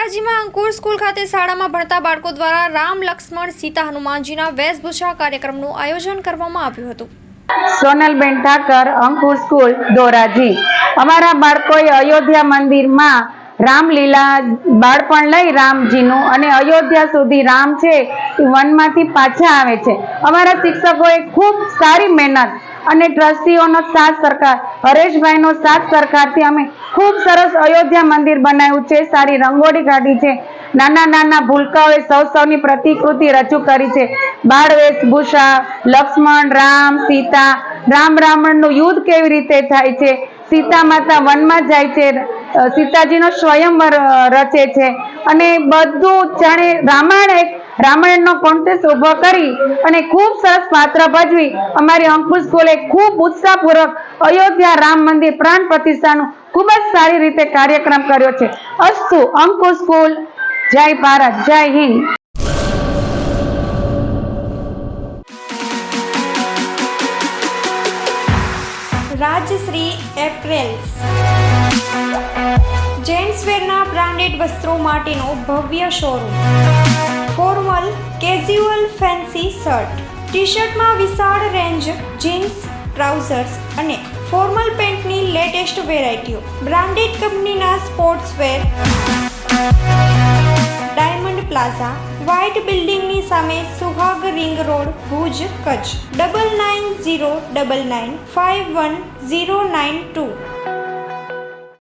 ધોરાજીમાં અંકુર school ખાતે શાળામાં ભણતા બાળકો દ્વારા રામ લક્ષ્મણ સીતા હનુમાનજીના વેશભૂષા કાર્યક્રમનું આયોજન કરવામાં આવ્યું હતું। સોનલબેન ઠાકર, અંકુર સ્કૂલ, ધોરાજી। અમારા બાળકોએ અયોધ્યા મંદિરમાં રામલીલા બાળપણ લઈ રામજીનું અને અયોધ્યા સુધી રામ છે એ વનમાંથી પાછા આવે છે। અમારા શિક્ષકોએ ખૂબ સારી મહેનત અને ટ્રસ્ટીઓનો સાથ સરકાર, હરેશભાઈનો સાથ સરકારથી અમે ખૂબ સરસ અયોધ્યા મંદિર બનાવ્યું છે। સારી રંગોળી કાઢી છે। નાના નાના ભૂલકાઓએ સૌની પ્રતિકૃતિ રજૂ કરી છે। બાળ વેશભૂષા, લક્ષ્મણ, રામ, સીતા, રાવણનું યુદ્ધ કેવી રીતે થાય છે, સીતા માતા વનમાં જાય છે, સીતાજીનો સ્વયંવર રચે છે અને બધું જાણે રામાયણનો કોન્ટેસ્ટ ઉભો કરી અને ખૂબ સરસ પાત્ર ભજવી અમારી અંકુર સ્કૂલે ખૂબ ઉત્સાહપૂર્વક અયોધ્યા રામ મંદિર પ્રાણ પ્રતિષ્ઠાનું ખૂબ જ સારી રીતે કાર્યક્રમ કર્યો છે। અસ્તુ અંકુર સ્કૂલ, જય ભારત, જય હિન્દ। રાજશ્રી એપ્રેલ્સ જેન્ટ્સવેરના બ્રાન્ડેડ વસ્ત્રો માટેનો ભવ્ય showroom. Formal, casual, fancy shirt, T શર્ટમાં વિશાળ રેન્જ, જીન્સ, ટ્રાઉઝર્સ અને ફોર્મલ પેન્ટની લેટેસ્ટ વેરાયટીઓ, બ્રાન્ડેડ કંપનીના સ્પોર્ટ્સવેર। ડાયમંડ પ્લાઝા, વ્હાઇટ બિલ્ડિંગની સામે, સુહાગ રિંગ રોડ, ભુજ, કચ્છ। 9909951092।